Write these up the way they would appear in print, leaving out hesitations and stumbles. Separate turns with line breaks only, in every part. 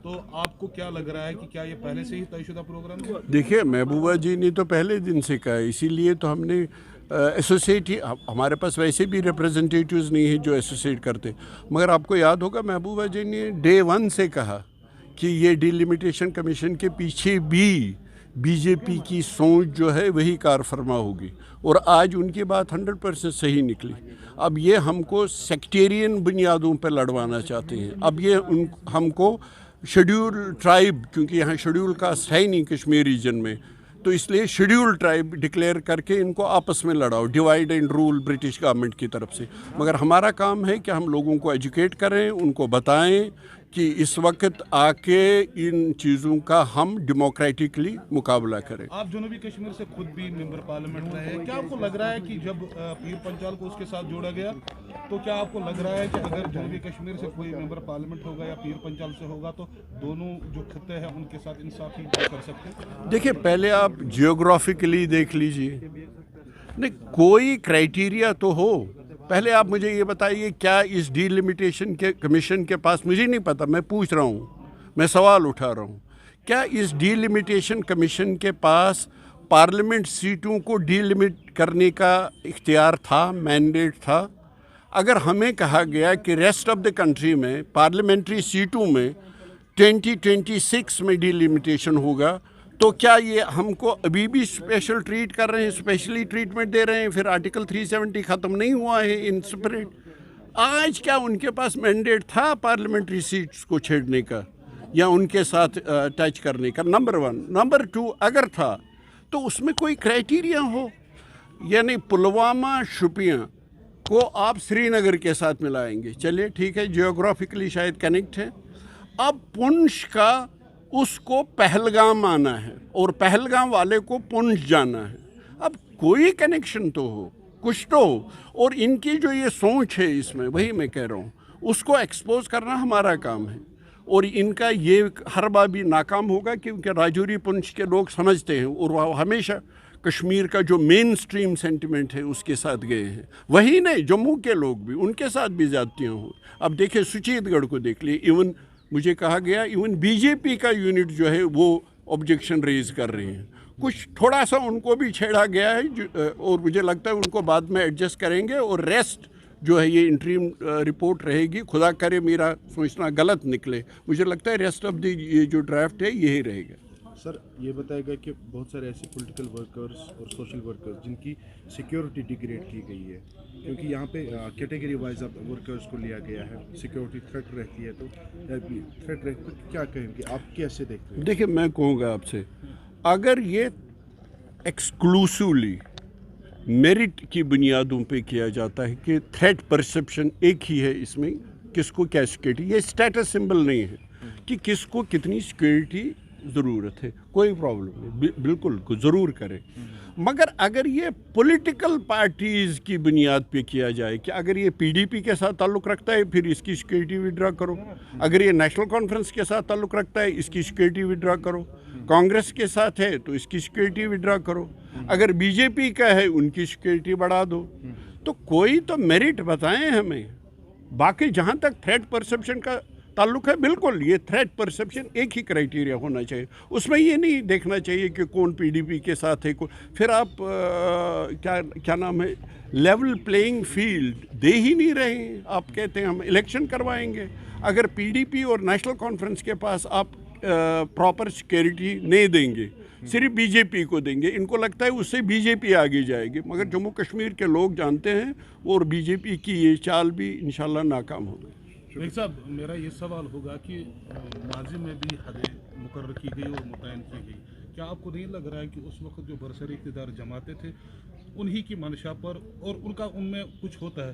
تو آپ کو کیا لگ رہا ہے کہ کیا یہ پہلے سے ہی طے شدہ پروگرام ہے؟
دیکھیے محبوبہ جی نے تو پہلے دن سے کہا ہے، اسی لیے تو ہم نے ایسوسیٹ ہی، ہمارے پاس ویسے بھی ریپریزنٹیٹیوز نہیں ہیں جو ایسوسیٹ کرتے، مگر آپ کو یاد ہوگا محبوبہ جی نے ڈے 1 سے کہا کہ یہ ڈیلیمیٹیشن کمیشن کے پیچھے بھی بی جے پی کی سوچ جو ہے وہی کار فرما ہوگی، اور آج ان کی بات 100% صحیح نکلی۔ اب یہ ہم کو سیکٹیرین بنیادوں پہ لڑوانا چاہتے ہیں، اب یہ ہم کو شیڈیول ٹرائب، کیونکہ یہاں شیڈیول کاسٹ ہے ہی نہیں کشمیر ریجن میں، تو اس لیے شیڈیول ٹرائب ڈکلیئر کر کے ان کو آپس میں لڑاؤ، divide and rule British government کی طرف سے۔ مگر ہمارا کام ہے کہ ہم لوگوں کو ایجوکیٹ کریں، ان کو بتائیں کہ اس وقت آ کے ان چیزوں کا ہم ڈیموکریٹکلی مقابلہ کریں۔
آپ جنوبی کشمیر سے خود بھی ممبر پارلیمنٹ رہے ہیں، کیا آپ کو لگ رہا ہے کہ جب پیر پنچال کو اس کے ساتھ جوڑا گیا تو کیا آپ کو لگ رہا ہے کہ اگر جنوبی کشمیر سے کوئی ممبر پارلیمنٹ ہوگا یا پیر پنچال سے ہوگا تو دونوں جو خطے ہیں ان کے ساتھ انصافی کر سکتے ہیں؟
دیکھیں پہلے آپ جیوگرافکلی دیکھ لیجئے، نہیں کوئی کرائیٹیریا تو ہو۔ پہلے آپ مجھے یہ بتائیے کیا اس ڈیلیمیٹیشن کے کمیشن کے پاس، مجھے نہیں پتہ، میں پوچھ رہا ہوں، میں سوال اٹھا رہا ہوں، کیا اس ڈیلیمیٹیشن کمیشن کے پاس پارلیمنٹ سیٹوں کو ڈیلیمٹ کرنے کا اختیار تھا، مینڈیٹ تھا؟ اگر ہمیں کہا گیا کہ ریسٹ آف دا کنٹری میں پارلیمنٹری سیٹوں میں 2026 میں ڈیلیمیٹیشن ہوگا، تو کیا یہ ہم کو ابھی بھی اسپیشل ٹریٹ کر رہے ہیں، اسپیشلی ٹریٹمنٹ دے رہے ہیں؟ پھر آرٹیکل 370 ختم نہیں ہوا ہے ان سپریٹ؟ آج کیا ان کے پاس مینڈیٹ تھا پارلیمنٹری سیٹس کو چھیڑنے کا یا ان کے ساتھ ٹچ کرنے کا؟ نمبر 1۔ نمبر 2، اگر تھا تو اس میں کوئی کرائیٹیریا ہو، یعنی پلوامہ شوپیاں کو آپ سری نگر کے ساتھ ملائیں گے، چلیے ٹھیک ہے، جیوگرافکلی شاید کنیکٹ ہے۔ اب پونچھ کا اس کو پہلگام آنا ہے اور پہلگام والے کو پونچھ جانا ہے، اب کوئی کنیکشن تو ہو، کچھ تو ہو۔ اور ان کی جو یہ سوچ ہے اس میں، وہی میں کہہ رہا ہوں، اس کو ایکسپوز کرنا ہمارا کام ہے، اور ان کا یہ ہر بار بھی ناکام ہوگا، کیونکہ راجوری پونچھ کے لوگ سمجھتے ہیں اور وہ ہمیشہ کشمیر کا جو مین سٹریم سینٹیمنٹ ہے اس کے ساتھ گئے ہیں۔ وہی نہیں، جموں کے لوگ بھی، ان کے ساتھ بھی زیادتیاں ہوں۔ اب دیکھیں سچیت گڑھ کو دیکھ لیے، ایون مجھے کہا گیا ایون بی جے پی کا یونٹ جو ہے وہ آبجیکشن ریز کر رہے ہیں، کچھ تھوڑا سا ان کو بھی چھیڑا گیا ہے، اور مجھے لگتا ہے ان کو بعد میں ایڈجسٹ کریں گے، اور ریسٹ جو ہے یہ انٹریم رپورٹ رہے گی، خدا کرے میرا سوچنا غلط نکلے، مجھے لگتا ہے ریسٹ آف دی یہ جو ڈرافٹ ہے یہی رہے گا۔
سر یہ بتائے گا کہ بہت سارے ایسے پولیٹیکل ورکرز اور سوشل ورکرز جن کی سیکیورٹی ڈیگریڈ کی گئی ہے، کیونکہ یہاں پہ کیٹیگری وائز اب ورکرز کو لیا گیا ہے، سیکیورٹی تھریٹ رہتی ہے، تو تھریٹ رہتی ہے، کیا کہیں گے آپ، کیسے دیکھتے ہیں؟
دیکھیں میں کہوں گا آپ سے، اگر یہ ایکسکلوسیولی میرٹ کی بنیادوں پہ کیا جاتا ہے کہ تھریٹ پرسیپشن ایک ہی ہے، اس میں کس کو کیا سیکیورٹی، یہ اسٹیٹس سمبل نہیں ہے کہ کس کو کتنی سیکیورٹی ضرورت ہے، کوئی پرابلم نہیں، بالکل ضرور کرے، مگر اگر یہ پولیٹیکل پارٹیز کی بنیاد پہ کیا جائے کہ اگر یہ پی ڈی پی کے ساتھ تعلق رکھتا ہے پھر اس کی سیکیورٹی وڈرا کرو، اگر یہ نیشنل کانفرنس کے ساتھ تعلق رکھتا ہے اس کی سیکیورٹی وڈرا کرو، کانگریس کے ساتھ ہے تو اس کی سیکیورٹی وڈرا کرو، اگر بی جے پی کا ہے ان کی سیکیورٹی بڑھا دو، تو کوئی تو میرٹ بتائیں ہمیں۔ باقی جہاں تک تھریٹ پرسیپشن کا تعلق ہے، بالکل یہ تھریٹ پرسیپشن ایک ہی کرائیٹیریا ہونا چاہیے، اس میں یہ نہیں دیکھنا چاہیے کہ کون پی ڈی پی کے ساتھ ہے، پھر آپ کیا نام ہے، لیول پلینگ فیلڈ دے ہی نہیں رہے ہیں۔ آپ کہتے ہیں ہم الیکشن کروائیں گے، اگر پی ڈی پی اور نیشنل کانفرنس کے پاس آپ پراپر سیکیورٹی نہیں دیں گے، صرف بی جے پی کو دیں گے، ان کو لگتا ہے اس سے بی جے پی آگے جائے گی، مگر جموں کشمیر کے لوگ جانتے ہیں اور بی جے پی کی یہ چال بھی انشاءاللہ ناکام ہوگی۔
شفیق صاحب میرا یہ سوال ہوگا کہ ماضی میں بھی حدیں مقرر کی گئی اور متعین کی گئی، کیا آپ کو نہیں لگ رہا ہے کہ اس وقت جو برسر اقتدار جماعتیں تھے انہی کی منشا پر اور ان کا ان میں کچھ ہوتا ہے،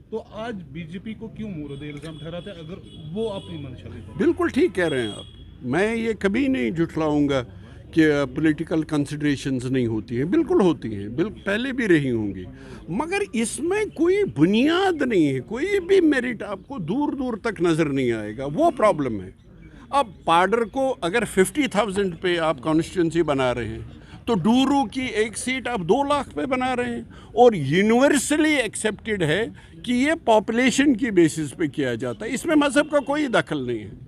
تو آج بی جے پی کو کیوں مورد الزام ٹھہراتے ہیں اگر وہ اپنی منشا لے؟
بالکل ٹھیک کہہ رہے ہیں آپ، میں یہ کبھی نہیں جھٹلاؤں گا کہ پولیٹیکل کنسیڈریشنز نہیں ہوتی ہیں، بالکل ہوتی ہیں، پہلے بھی رہی ہوں گی، مگر اس میں کوئی بنیاد نہیں ہے، کوئی بھی میرٹ آپ کو دور دور تک نظر نہیں آئے گا، وہ پرابلم ہے۔ اب پاڈر کو اگر 50,000 پہ آپ کانسٹیٹوینسی بنا رہے ہیں تو ڈورو کی ایک سیٹ آپ 2 لاکھ پہ بنا رہے ہیں، اور یونیورسلی ایکسیپٹڈ ہے کہ یہ پاپولیشن کی بیسس پہ کیا جاتا ہے، اس میں مذہب کا کوئی دخل نہیں ہے،